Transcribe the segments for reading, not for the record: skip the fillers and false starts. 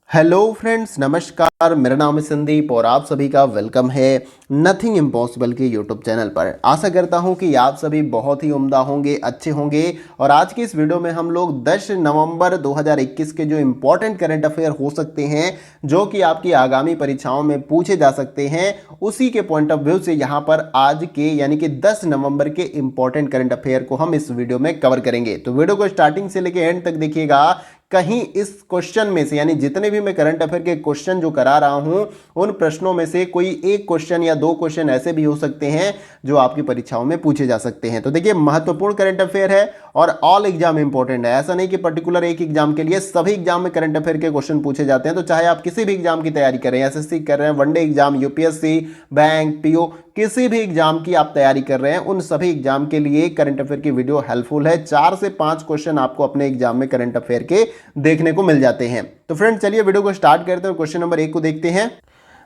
Hello friends, नमस्कार। मेरा नाम है संदीप और आप सभी का वेलकम है नथिंग इम्पॉसिबल के यूट्यूब चैनल पर। आशा करता हूं कि आप सभी बहुत ही उम्दा होंगे, अच्छे होंगे। और आज की इस वीडियो में हम लोग 10 नवंबर 2021 के जो इम्पोर्टेंट करंट अफेयर हो सकते हैं, जो कि आपकी आगामी परीक्षाओं में पूछे जा सकते हैं, उसी के पॉइंट ऑफ व्यू से यहाँ पर आज के यानी कि 10 नवंबर के इम्पोर्टेंट करंट अफेयर को हम इस वीडियो में कवर करेंगे। तो वीडियो को स्टार्टिंग से लेकर एंड तक देखिएगा। कहीं इस क्वेश्चन में से यानी जितने भी मैं करंट अफेयर के क्वेश्चन जो करा रहा हूं, उन प्रश्नों में से कोई एक क्वेश्चन या दो क्वेश्चन ऐसे भी हो सकते हैं जो आपकी परीक्षाओं में पूछे जा सकते हैं। तो देखिए, महत्वपूर्ण करंट अफेयर है और ऑल एग्जाम इंपॉर्टेंट है। ऐसा नहीं कि पर्टिकुलर एक एग्जाम के लिए, सभी एग्जाम में करंट अफेयर के क्वेश्चन पूछे जाते हैं। तो चाहे आप किसी भी एग्जाम की तैयारी करें, एसएससी कर रहे हैं, one day exam, UPSC, bank, PO, किसी भी एग्जाम की आप तैयारी कर रहे हैं, उन सभी एग्जाम के लिए करंट अफेयर की वीडियो हेल्पफुल है। 4 से 5 क्वेश्चन आपको अपने एग्जाम में करंट अफेयर के देखने को मिल जाते हैं। तो फ्रेंड्स, चलिए वीडियो को स्टार्ट करते हैं और क्वेश्चन नंबर 1 को देखते हैं।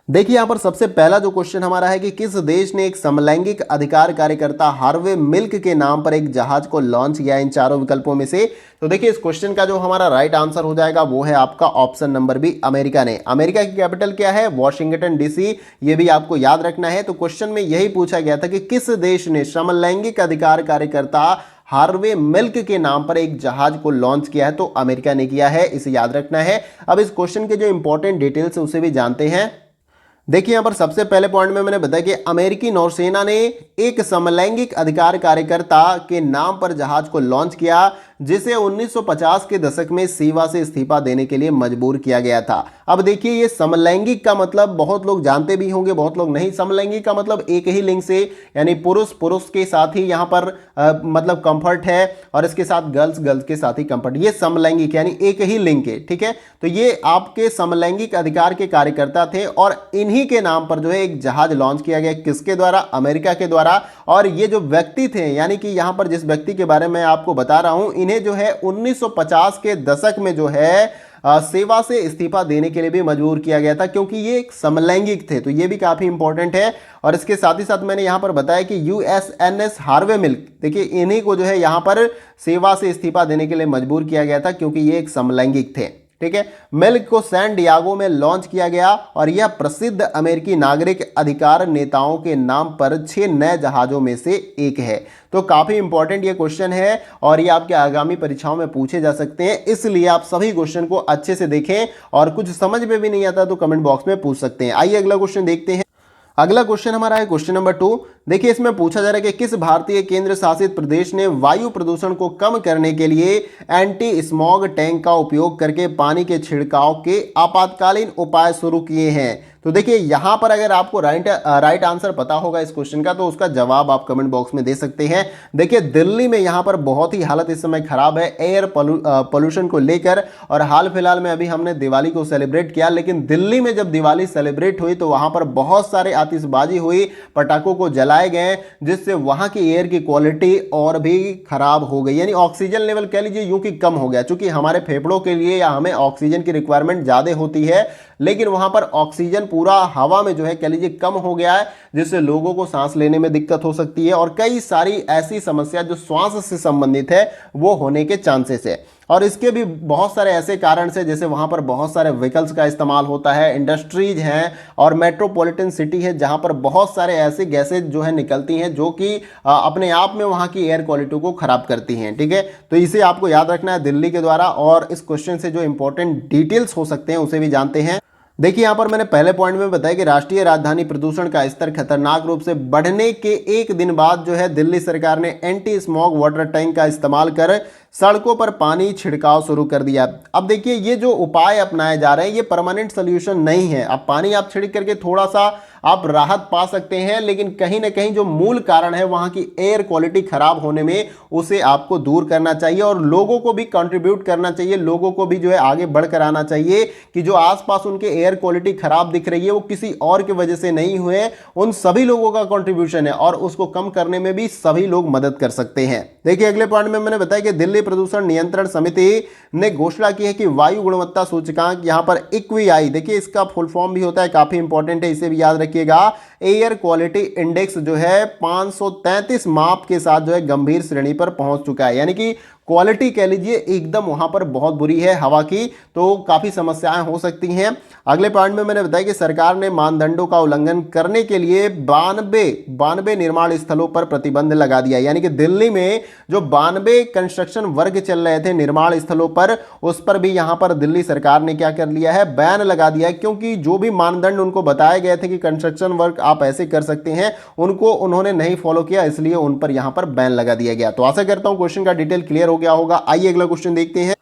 देखिए, यहां पर सबसे पहला जो क्वेश्चन हमारा है कि किस देश ने एक समलैंगिक अधिकार कार्यकर्ता हार्वे मिल्क के नाम पर एक जहाज को लॉन्च किया, इन चारों विकल्पों में से। तो देखिए, इस क्वेश्चन का जो हमारा राइट आंसर हो जाएगा वो है आपका ऑप्शन नंबर बी, अमेरिका ने। अमेरिका की कैपिटल क्या है? Washington DC. ये भी आपको याद रखना है। तो क्वेश्चन में यही पूछा गया था कि किस देश ने समलैंगिक अधिकार कार्यकर्ता हार्वे मिल्क के नाम पर एक जहाज को लॉन्च किया है? तो अमेरिका ने किया है, इसे याद रखना है। अब इस क्वेश्चन के जो इंपॉर्टेंट डिटेल्स है उसे भी जानते हैं। देखिए, यहां पर सबसे पहले पॉइंट में मैंने बताया कि अमेरिकी नौसेना ने एक समलैंगिक अधिकार कार्यकर्ता के नाम पर जहाज को लॉन्च किया, जिसे 1950 के दशक में सेवा से इस्तीफा देने के लिए मजबूर किया गया था। अब देखिए, ये समलैंगिक का मतलब बहुत लोग जानते भी होंगे, बहुत लोग नहीं। समलैंगिक का मतलब एक ही लिंग से, यानी पुरुष पुरुष के साथ ही यहां पर मतलब कंफर्ट है, और इसके साथ गर्ल्स गर्ल्स के साथ ही कंफर्ट। ये समलैंगिक यानी एक ही लिंग के, ठीक है। तो ये आपके समलैंगिक अधिकार के कार्यकर्ता थे और इन्हीं के नाम पर जो है एक जहाज लॉन्च किया गया। किसके द्वारा? अमेरिका के द्वारा। और ये जो व्यक्ति थे, यानी कि यहां पर जिस व्यक्ति के बारे में आपको बता रहा हूं, इन्हें जो है 1950 के दशक में जो है सेवा से इस्तीफा देने के लिए भी मजबूर किया गया था, क्योंकि ये एक समलैंगिक थे। तो ये भी काफी इंपॉर्टेंट है। और इसके साथ ही साथ मैंने यहां पर बताया कि यूएसएनएस हार्वे मिल्क, देखिए इन्हीं को जो है यहां पर सेवा से इस्तीफा देने के लिए मजबूर किया गया था, क्योंकि ये एक समलैंगिक थे, ठीक है। मिल्क को सैन डियागो में लॉन्च किया गया और यह प्रसिद्ध अमेरिकी नागरिक अधिकार नेताओं के नाम पर 6 नए जहाजों में से एक है। तो काफी इंपॉर्टेंट ये क्वेश्चन है और ये आपके आगामी परीक्षाओं में पूछे जा सकते हैं, इसलिए आप सभी क्वेश्चन को अच्छे से देखें। और कुछ समझ में भी नहीं आता तो कमेंट बॉक्स में पूछ सकते हैं। आइए अगला क्वेश्चन देखते हैं। अगला क्वेश्चन हमारा है क्वेश्चन नंबर 2। देखिए, इसमें पूछा जा रहा है कि किस भारतीय केंद्र शासित प्रदेश ने वायु प्रदूषण को कम करने के लिए एंटी स्मॉग टैंक का उपयोग करके पानी के छिड़काव के आपातकालीन उपाय शुरू किए हैं? तो देखिए, यहां पर अगर आपको राइट आंसर पता होगा इस क्वेश्चन का, तो उसका जवाब आप कमेंट बॉक्स में दे सकते हैं। देखिए, दिल्ली में यहां पर बहुत ही हालत इस समय खराब है एयर पोल्यूशन को लेकर। और हाल फिलहाल में अभी हमने दिवाली को सेलिब्रेट किया, लेकिन दिल्ली में जब दिवाली सेलिब्रेट हुई तो वहां पर बहुत सारे आतिशबाजी हुई, पटाखों को जलाए गए, जिससे वहां की एयर की क्वालिटी और भी खराब हो गई। यानी ऑक्सीजन लेवल कह लीजिए यूं कि कम हो गया, चूंकि हमारे फेफड़ों के लिए या हमें ऑक्सीजन की रिक्वायरमेंट ज्यादा होती है, लेकिन वहां पर ऑक्सीजन पूरा हवा में जो है कह लीजिए कम हो गया है, जिससे लोगों को सांस लेने में दिक्कत हो सकती है और कई सारी ऐसी समस्या जो श्वास से संबंधित है वो होने के चांसेस है। और इसके भी बहुत सारे ऐसे कारण से, जैसे वहां पर बहुत सारे व्हीकल्स का इस्तेमाल होता है, इंडस्ट्रीज हैं और मेट्रोपॉलिटन सिटी है, जहां पर बहुत सारे ऐसे गैसेज जो है निकलती हैं जो कि अपने आप में वहां की एयर क्वालिटी को खराब करती हैं, ठीक है। तो इसे आपको याद रखना है दिल्ली के द्वारा। और इस क्वेश्चन से जो इंपॉर्टेंट डिटेल्स हो सकते हैं उसे भी जानते हैं। देखिए, यहां पर मैंने पहले पॉइंट में बताया कि राष्ट्रीय राजधानी प्रदूषण का स्तर खतरनाक रूप से बढ़ने के एक दिन बाद जो है दिल्ली सरकार ने एंटी स्मॉग वाटर टैंक का इस्तेमाल कर सड़कों पर पानी छिड़काव शुरू कर दिया। अब देखिए, ये जो उपाय अपनाए जा रहे हैं ये परमानेंट सोल्यूशन नहीं है। अब पानी आप छिड़क करके थोड़ा सा आप राहत पा सकते हैं, लेकिन कहीं ना कहीं जो मूल कारण है वहां की एयर क्वालिटी खराब होने में, उसे आपको दूर करना चाहिए और लोगों को भी कंट्रीब्यूट करना चाहिए। लोगों को भी जो है आगे बढ़कर आना चाहिए कि जो आसपास उनके एयर क्वालिटी खराब दिख रही है वो किसी और की वजह से नहीं हुए, उन सभी लोगों का कंट्रीब्यूशन है और उसको कम करने में भी सभी लोग मदद कर सकते हैं। देखिए, अगले पॉइंट में मैंने बताया कि दिल्ली प्रदूषण नियंत्रण समिति ने घोषणा की है कि वायु गुणवत्ता सूचकांक, यहां पर एक्यूआई, देखिए इसका फुल फॉर्म भी होता है, काफी इंपॉर्टेंट है, इसे भी याद रखिएगा। एयर क्वालिटी इंडेक्स जो है 533 माप के साथ जो है गंभीर श्रेणी पर पहुंच चुका है। यानी कि क्वालिटी कह लीजिए एकदम वहां पर बहुत बुरी है हवा की, तो काफी समस्याएं हो सकती हैं। अगले पॉइंट में मैंने बताया कि सरकार ने मानदंडों का उल्लंघन करने के लिए 92 निर्माण स्थलों पर प्रतिबंध लगा दिया। यानी कि दिल्ली में जो 92 कंस्ट्रक्शन वर्क चल रहे थे निर्माण स्थलों पर, उस पर भी यहां पर दिल्ली सरकार ने क्या कर लिया है, बैन लगा दिया है। क्योंकि जो भी मानदंड उनको बताए गए थे कि कंस्ट्रक्शन वर्क आप ऐसे कर सकते हैं, उनको उन्होंने नहीं फॉलो किया, इसलिए उन पर यहां पर बैन लगा दिया गया। तो आशा करता हूं क्वेश्चन का डिटेल क्लियर हो गया होगा। आइए अगला क्वेश्चन देखते हैं।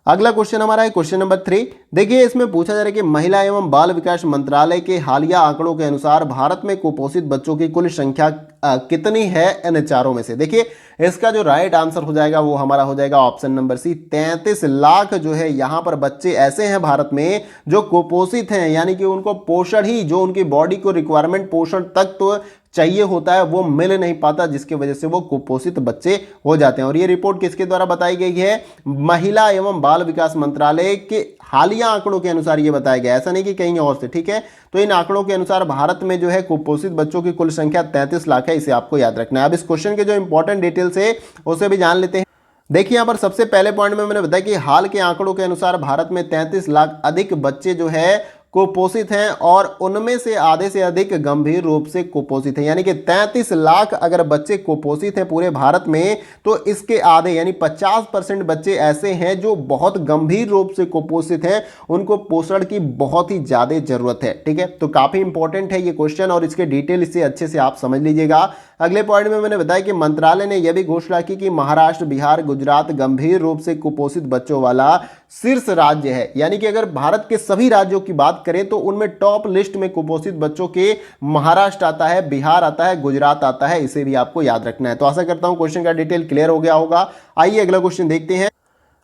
अगला क्वेश्चन हमारा है क्वेश्चन नंबर 3। देखिए इसमें पूछा जा रहा है कि महिला एवं बाल विकास मंत्रालय के हालिया आंकड़ों के अनुसार भारत में कुपोषित बच्चों की कुल संख्या कितनी है इन चारों में से। देखिए इसका जो राइट आंसर हो जाएगा वो हमारा हो जाएगा ऑप्शन नंबर सी, 33 लाख जो है यहां पर बच्चे ऐसे हैं भारत में जो कुपोषित हैं। यानी कि उनको पोषण ही, जो उनकी बॉडी को रिक्वायरमेंट पोषण तक तो चाहिए होता है, वो मिल नहीं पाता, जिसकी वजह से वो कुपोषित बच्चे हो जाते हैं। और ये रिपोर्ट किसके द्वारा बताई गई है, महिला एवं बाल विकास मंत्रालय के हालिया आंकड़ों के अनुसार ये बताया गया, ऐसा नहीं कि कहीं और से, ठीक है। तो इन आंकड़ों के अनुसार भारत में जो है कुपोषित बच्चों की कुल संख्या 33 लाख है, इसे आपको याद रखना है। अब इस क्वेश्चन के जो इंपॉर्टेंट डिटेल्स है उसे भी जान लेते हैं। देखिए यहां पर सबसे पहले पॉइंट में मैंने बताया कि हाल के आंकड़ों के अनुसार भारत में 33 लाख अधिक बच्चे जो है कुपोषित हैं, और उनमें से आधे से अधिक गंभीर रूप से कुपोषित हैं। यानी कि 33 लाख अगर बच्चे कुपोषित हैं पूरे भारत में, तो इसके आधे यानी 50% बच्चे ऐसे हैं जो बहुत गंभीर रूप से कुपोषित हैं, उनको पोषण की बहुत ही ज्यादा जरूरत है, ठीक है। तो काफी इंपॉर्टेंट है ये क्वेश्चन और इसके डिटेल इससे अच्छे से आप समझ लीजिएगा। अगले पॉइंट में मैंने बताया कि मंत्रालय ने यह भी घोषणा की कि महाराष्ट्र, बिहार, गुजरात गंभीर रूप से कुपोषित बच्चों वाला शीर्ष राज्य है। यानी कि अगर भारत के सभी राज्यों की बात करें तो उनमें टॉप लिस्ट में कुपोषित बच्चों के महाराष्ट्र आता है, बिहार आता है, गुजरात आता है, इसे भी आपको याद रखना है। तो आशा करता हूं क्वेश्चन का डिटेल क्लियर हो गया होगा। आइए अगला क्वेश्चन देखते हैं।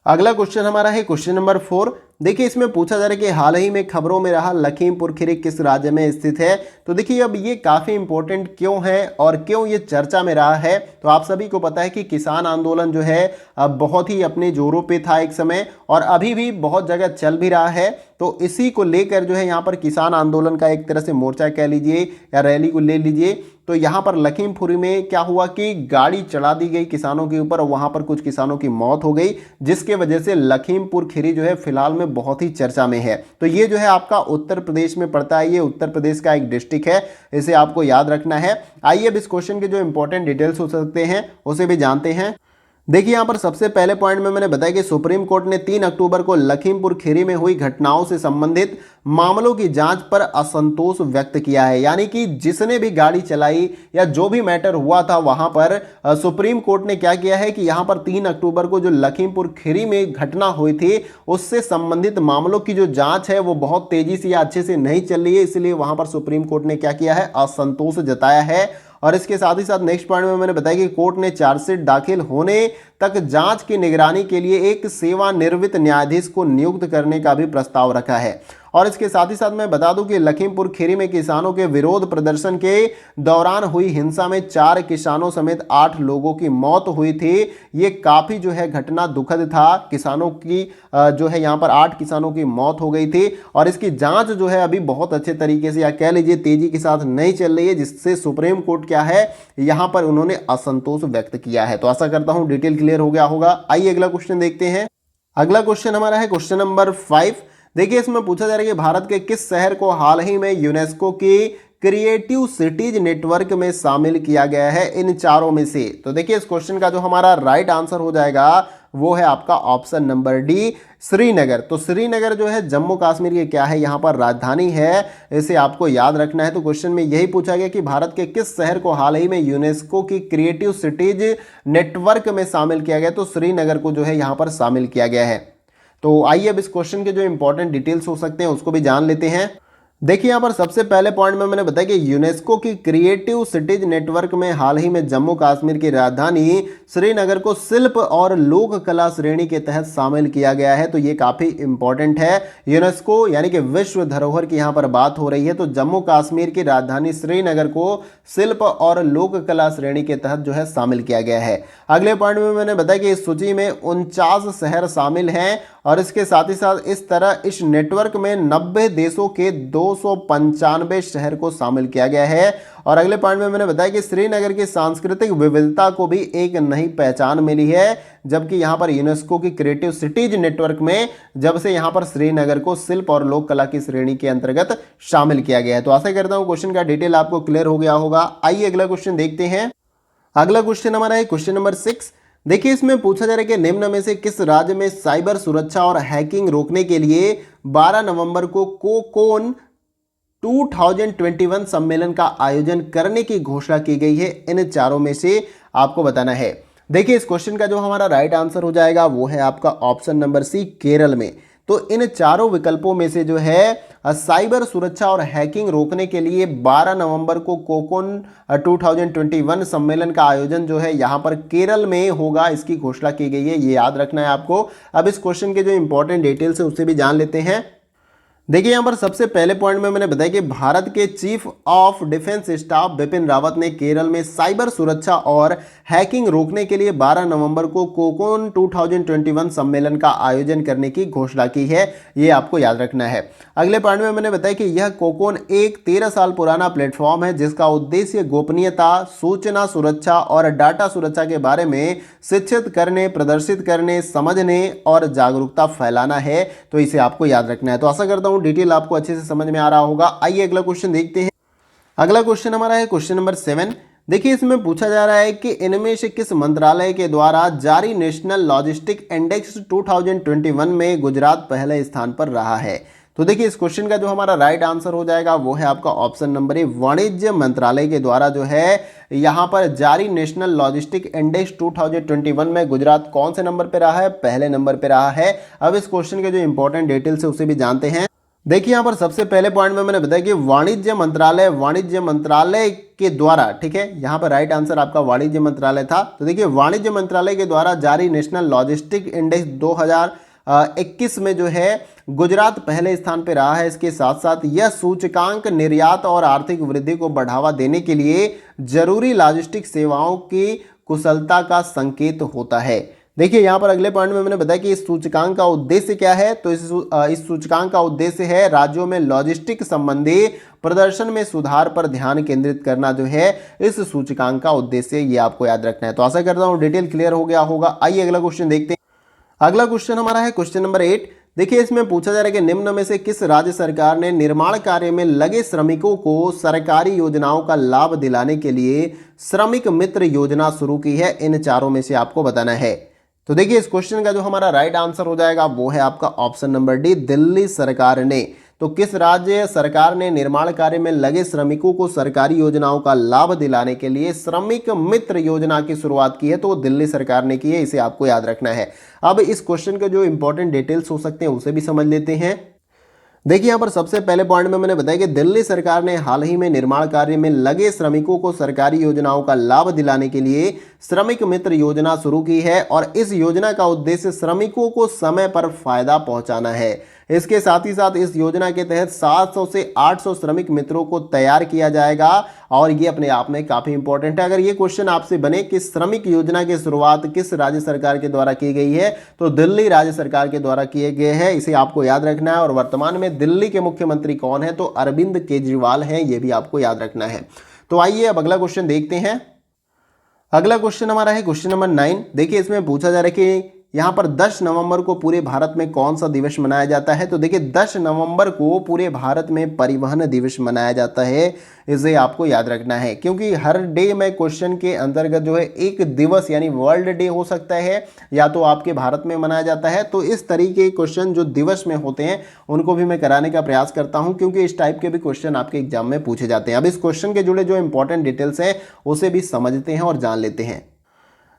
अगला क्वेश्चन हमारा है क्वेश्चन नंबर 4। देखिए इसमें पूछा जा रहा है कि हाल ही में खबरों में रहा लखीमपुर खीरी किस राज्य में स्थित है। तो देखिए अब ये काफी इंपॉर्टेंट क्यों है और क्यों ये चर्चा में रहा है, तो आप सभी को पता है कि किसान आंदोलन जो है अब बहुत ही अपने जोरों पे था एक समय, और अभी भी बहुत जगह चल भी रहा है। तो इसी को लेकर जो है यहाँ पर किसान आंदोलन का एक तरह से मोर्चा कह लीजिए या रैली को ले लीजिए। तो यहाँ पर लखीमपुरी में क्या हुआ कि गाड़ी चढ़ा दी गई किसानों के ऊपर और वहां पर कुछ किसानों की मौत हो गई, जिसके वजह से लखीमपुर खीरी जो है फिलहाल में बहुत ही चर्चा में है। तो ये जो है आपका उत्तर प्रदेश में पड़ता है, ये उत्तर प्रदेश का एक डिस्ट्रिक्ट है, इसे आपको याद रखना है। आइए अब इस क्वेश्चन के जो इंपॉर्टेंट डिटेल्स हो सकते हैं उसे भी जानते हैं। देखिए यहां पर सबसे पहले पॉइंट में मैंने बताया कि सुप्रीम कोर्ट ने 3 अक्टूबर को लखीमपुर खीरी में हुई घटनाओं से संबंधित मामलों की जांच पर असंतोष व्यक्त किया है। यानी कि जिसने भी गाड़ी चलाई या जो भी मैटर हुआ था वहां पर सुप्रीम कोर्ट ने क्या किया है कि यहां पर 3 अक्टूबर को जो लखीमपुर खीरी में घटना हुई थी उससे संबंधित मामलों की जो जांच है वो बहुत तेजी से या अच्छे से नहीं चल रही है, इसलिए वहां पर सुप्रीम कोर्ट ने क्या किया है, असंतोष जताया है। और इसके साथ ही साथ नेक्स्ट पॉइंट में मैंने बताया कि कोर्ट ने चार्जशीट दाखिल होने तक जांच की निगरानी के लिए एक सेवानिवृत्त न्यायाधीश को नियुक्त करने का भी प्रस्ताव रखा है। और इसके साथ ही साथ मैं बता दूं कि लखीमपुर खीरी में किसानों के विरोध प्रदर्शन के दौरान हुई हिंसा में 4 किसानों समेत 8 लोगों की मौत हुई थी। ये काफी जो है घटना दुखद था। किसानों की जो है यहाँ पर 8 किसानों की मौत हो गई थी और इसकी जांच जो है अभी बहुत अच्छे तरीके से या कह लीजिए तेजी के साथ नहीं चल रही है, जिससे सुप्रीम कोर्ट क्या है यहाँ पर उन्होंने असंतोष व्यक्त किया है। तो आशा करता हूं डिटेल क्लियर हो गया होगा। आइए अगला क्वेश्चन देखते हैं। अगला क्वेश्चन हमारा है क्वेश्चन नंबर 5। देखिए इसमें पूछा जा रहा है कि भारत के किस शहर को हाल ही में यूनेस्को की क्रिएटिव सिटीज नेटवर्क में शामिल किया गया है इन चारों में से। तो देखिए इस क्वेश्चन का जो हमारा राइट आंसर हो जाएगा वो है आपका ऑप्शन नंबर डी, श्रीनगर। तो श्रीनगर जो है जम्मू कश्मीर की क्या है, यहाँ पर राजधानी है, इसे आपको याद रखना है। तो क्वेश्चन में यही पूछा गया कि भारत के किस शहर को हाल ही में यूनेस्को की क्रिएटिव सिटीज नेटवर्क में शामिल किया गया, तो श्रीनगर को जो है यहाँ पर शामिल किया गया है। तो आइए अब इस क्वेश्चन के जो इंपॉर्टेंट डिटेल्स हो सकते हैं उसको भी जान लेते हैं। देखिए यहाँ पर सबसे पहले पॉइंट में मैंने बताया कि यूनेस्को की क्रिएटिव सिटीज नेटवर्क में हाल ही में जम्मू कश्मीर की राजधानी श्रीनगर को शिल्प और लोक कला श्रेणी के तहत शामिल किया गया है। तो ये काफी इंपॉर्टेंट है। यूनेस्को यानी कि विश्व धरोहर की यहाँ पर बात हो रही है, तो जम्मू कश्मीर की राजधानी श्रीनगर को शिल्प और लोक कला श्रेणी के तहत जो है शामिल किया गया है। अगले पॉइंट में मैंने बताया कि इस सूची में 49 शहर शामिल हैं और इसके साथ ही साथ इस तरह इस नेटवर्क में 90 देशों के 295 शहर को शामिल किया गया है। और अगले पॉइंट में मैंने बताया कि श्रीनगर की सांस्कृतिक विविधता को भी एक नई पहचान मिली है, जबकि यहाँ पर यूनेस्को की क्रिएटिव सिटीज नेटवर्क में जब से यहाँ पर श्रीनगर को शिल्प और लोक कला की श्रेणी के अंतर्गत शामिल किया गया है। तो आशा करता हूँ क्वेश्चन का डिटेल आपको क्लियर हो गया होगा। आइए अगला क्वेश्चन देखते हैं। अगला क्वेश्चन हमारा है क्वेश्चन नंबर 6। देखिए इसमें पूछा जा रहा है कि निम्न में से किस राज्य में साइबर सुरक्षा और हैकिंग रोकने के लिए 12 नवंबर को कोकोन 2021 सम्मेलन का आयोजन करने की घोषणा की गई है। इन चारों में से आपको बताना है। देखिए इस क्वेश्चन का जो हमारा राइट आंसर हो जाएगा वो है आपका ऑप्शन नंबर सी, केरल में। तो इन चारों विकल्पों में से जो है साइबर सुरक्षा और हैकिंग रोकने के लिए 12 नवंबर को कोकोन 2021 सम्मेलन का आयोजन जो है यहाँ पर केरल में होगा, इसकी घोषणा की गई है। ये याद रखना है आपको। अब इस क्वेश्चन के जो इंपॉर्टेंट डिटेल्स है उसे भी जान लेते हैं। देखिए यहाँ पर सबसे पहले पॉइंट में मैंने बताया कि भारत के chief of defence staff Bipin Rawat ने केरल में साइबर सुरक्षा और हैकिंग रोकने के लिए 12 नवंबर को कोकोन 2021 सम्मेलन का आयोजन करने की घोषणा की है। ये आपको याद रखना है। अगले पॉइंट में मैंने बताया कि यह कोकोन एक 13 साल पुराना प्लेटफॉर्म है जिसका उद्देश्य गोपनीयता, सूचना सुरक्षा और डाटा सुरक्षा के बारे में शिक्षित करने, प्रदर्शित करने, समझने और जागरूकता फैलाना है। तो इसे आपको याद रखना है। तो आशा करता हूं डिटेल आपको अच्छे से समझ में आ रहा होगा। आइए अगला क्वेश्चन देखते हैं। अगला क्वेश्चन हमारा है क्वेश्चन नंबर 7। देखिए इसमें पूछा जा रहा है कि इनमें से किस मंत्रालय के द्वारा जारी नेशनल लॉजिस्टिक इंडेक्स 2021 में गुजरात पहले स्थान पर रहा है। तो देखिए इस क्वेश्चन का जो हमारा राइट आंसर हो जाएगा वो है आपका ऑप्शन नंबर ए, वाणिज्य मंत्रालय के द्वारा जो है यहाँ पर जारी नेशनल लॉजिस्टिक इंडेक्स 2021 में गुजरात कौन से नंबर पे रहा है? पहले नंबर पे रहा है। अब इस क्वेश्चन के जो इंपॉर्टेंट डिटेल्स है उसे भी जानते हैं। देखिए यहाँ पर सबसे पहले पॉइंट में मैंने बताया कि वाणिज्य मंत्रालय के द्वारा, ठीक है, यहाँ पर राइट आंसर आपका वाणिज्य मंत्रालय था। तो देखिए वाणिज्य मंत्रालय के द्वारा जारी नेशनल लॉजिस्टिक इंडेक्स 2021 में जो है गुजरात पहले स्थान पर रहा है। इसके साथ साथ यह सूचकांक निर्यात और आर्थिक वृद्धि को बढ़ावा देने के लिए जरूरी लॉजिस्टिक सेवाओं की कुशलता का संकेत होता है। देखिए यहाँ पर अगले पॉइंट में मैंने बताया कि इस सूचकांक का उद्देश्य क्या है। तो इस सूचकांक का उद्देश्य है राज्यों में लॉजिस्टिक संबंधी प्रदर्शन में सुधार पर ध्यान केंद्रित करना जो है इस सूचकांक का उद्देश्य, ये आपको याद रखना है। तो आशा करता हूँ डिटेल क्लियर हो गया होगा। आइए अगला क्वेश्चन देखते हैं। अगला क्वेश्चन हमारा है क्वेश्चन नंबर 8। देखिए इसमें पूछा जा रहा है कि निम्न में से किस राज्य सरकार ने निर्माण कार्य में लगे श्रमिकों को सरकारी योजनाओं का लाभ दिलाने के लिए श्रमिक मित्र योजना शुरू की है? इन चारों में से आपको बताना है। तो देखिए इस क्वेश्चन का जो हमारा राइट आंसर हो जाएगा वो है आपका ऑप्शन नंबर डी, दिल्ली सरकार ने। तो किस राज्य सरकार ने निर्माण कार्य में लगे श्रमिकों को सरकारी योजनाओं का लाभ दिलाने के लिए श्रमिक मित्र योजना की शुरुआत की है? तो दिल्ली सरकार ने की है। इसे आपको याद रखना है। अब इस क्वेश्चन के जो इंपॉर्टेंट डिटेल्स हो सकते हैं उसे भी समझ लेते हैं। देखिए यहाँ पर सबसे पहले पॉइंट में मैंने बताया कि दिल्ली सरकार ने हाल ही में निर्माण कार्य में लगे श्रमिकों को सरकारी योजनाओं का लाभ दिलाने के लिए श्रमिक मित्र योजना शुरू की है और इस योजना का उद्देश्य श्रमिकों को समय पर फायदा पहुंचाना है। इसके साथ ही साथ इस योजना के तहत 700 से 800 श्रमिक मित्रों को तैयार किया जाएगा और ये अपने आप में काफी इंपॉर्टेंट है। अगर ये क्वेश्चन आपसे बने कि श्रमिक योजना की शुरुआत किस राज्य सरकार के द्वारा की गई है, तो दिल्ली राज्य सरकार के द्वारा किए गए हैं। इसे आपको याद रखना है। और वर्तमान में दिल्ली के मुख्यमंत्री कौन है? तो अरविंद केजरीवाल हैं। ये भी आपको याद रखना है। तो आइए अब अगला क्वेश्चन देखते हैं। अगला क्वेश्चन हमारा है क्वेश्चन नंबर 9। देखिए इसमें पूछा जा रहा है कि यहाँ पर 10 नवंबर को पूरे भारत में कौन सा दिवस मनाया जाता है? तो देखिए 10 नवंबर को पूरे भारत में परिवहन दिवस मनाया जाता है। इसे आपको याद रखना है क्योंकि हर डे में क्वेश्चन के अंतर्गत जो है एक दिवस यानी वर्ल्ड डे हो सकता है या तो आपके भारत में मनाया जाता है। तो इस तरीके के क्वेश्चन जो दिवस में होते हैं उनको भी मैं कराने का प्रयास करता हूं क्योंकि इस टाइप के भी क्वेश्चन आपके एग्जाम में पूछे जाते हैं। अब इस क्वेश्चन के जुड़े जो इंपॉर्टेंट डिटेल्स हैं उसे भी समझते हैं और जान लेते हैं।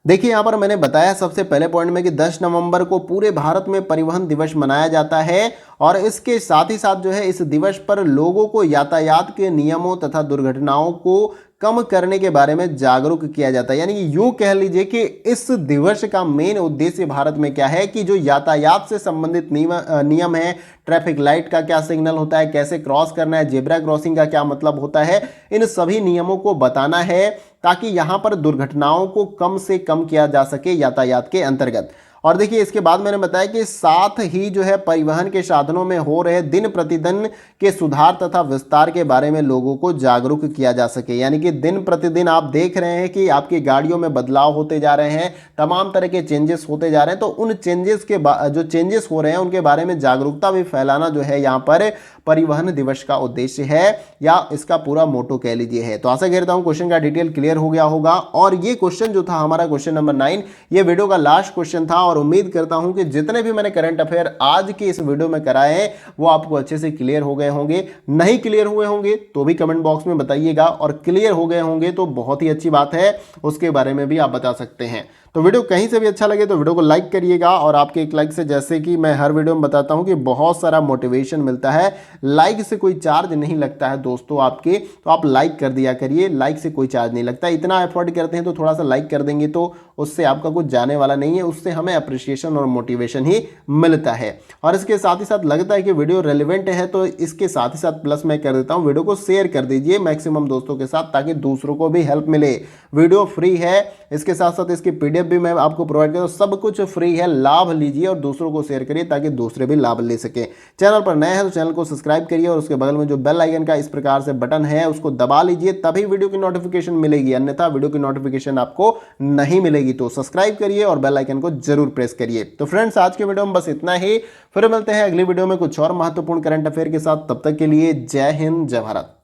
देखिए यहाँ पर मैंने बताया सबसे पहले पॉइंट में कि 10 नवंबर को पूरे भारत में परिवहन दिवस मनाया जाता है और इसके साथ ही साथ जो है इस दिवस पर लोगों को यातायात के नियमों तथा दुर्घटनाओं को कम करने के बारे में जागरूक किया जाता है। यानी कि यूं कह लीजिए कि इस दिवस का मेन उद्देश्य भारत में क्या है कि जो यातायात से संबंधित नियम है, ट्रैफिक लाइट का क्या सिग्नल होता है, कैसे क्रॉस करना है, जेब्रा क्रॉसिंग का क्या मतलब होता है, इन सभी नियमों को बताना है ताकि यहाँ पर दुर्घटनाओं को कम से कम किया जा सके यातायात के अंतर्गत। और देखिए इसके बाद मैंने बताया कि साथ ही जो है परिवहन के साधनों में हो रहे दिन प्रतिदिन के सुधार तथा विस्तार के बारे में लोगों को जागरूक किया जा सके। यानी कि दिन प्रतिदिन आप देख रहे हैं कि आपकी गाड़ियों में बदलाव होते जा रहे हैं, तमाम तरह के चेंजेस होते जा रहे हैं, तो उन चेंजेस के जो चेंजेस हो रहे हैं उनके बारे में जागरूकता भी फैलाना जो है यहाँ पर परिवहन दिवस का उद्देश्य है, या इसका पूरा मोटो कह लीजिए है। तो आशा करता हूं क्वेश्चन का डिटेल क्लियर हो गया होगा। और ये क्वेश्चन जो था हमारा क्वेश्चन नंबर 9, ये वीडियो का लास्ट क्वेश्चन था, और उम्मीद करता हूं कि जितने भी मैंने करंट अफेयर आज के इस वीडियो में कराए हैं वो आपको अच्छे से क्लियर हो गए होंगे। नहीं क्लियर हुए होंगे तो भी कमेंट बॉक्स में बताइएगा, और क्लियर हो गए होंगे तो बहुत ही अच्छी बात है, उसके बारे में भी आप बता सकते हैं। तो वीडियो कहीं से भी अच्छा लगे तो वीडियो को लाइक करिएगा, और आपके एक लाइक से, जैसे कि मैं हर वीडियो में बताता हूं कि बहुत सारा मोटिवेशन मिलता है। लाइक से कोई चार्ज नहीं लगता है दोस्तों आपके, तो आप लाइक कर दिया करिए, लाइक से कोई चार्ज नहीं लगता। इतना एफर्ट करते हैं तो थोड़ा सा लाइक कर देंगे तो उससे आपका कुछ जाने वाला नहीं है, उससे हमें अप्रिसिएशन और मोटिवेशन ही मिलता है। और इसके साथ ही साथ लगता है कि वीडियो रेलिवेंट है तो इसके साथ ही साथ प्लस मैं कर देता हूं, वीडियो को शेयर कर दीजिए मैक्सिमम दोस्तों के साथ, ताकि दूसरों को भी हेल्प मिले। वीडियो फ्री है, इसके साथ साथ इसकी पीडीएफ भी मैं आपको प्रोवाइड करता हूं, सब कुछ फ्री है। लाभ लीजिए और दूसरों को शेयर करिए ताकि दूसरे भी लाभ ले सके। चैनल पर नए हैं तो चैनल को सब्सक्राइब करिए, और उसके बगल में जो बेल आइकन का इस प्रकार से बटन है उसको दबा लीजिए, तभी वीडियो की नोटिफिकेशन मिलेगी, अन्यथा वीडियो की नोटिफिकेशन आपको नहीं मिलेगी। तो सब्सक्राइब करिए और बेल आइकन को जरूर प्रेस करिए। तो फ्रेंड्स आज के वीडियो में बस इतना ही, फिर मिलते हैं अगली वीडियो में कुछ और महत्वपूर्ण करंट अफेयर के साथ। तब तक के लिए जय हिंद, जय भारत।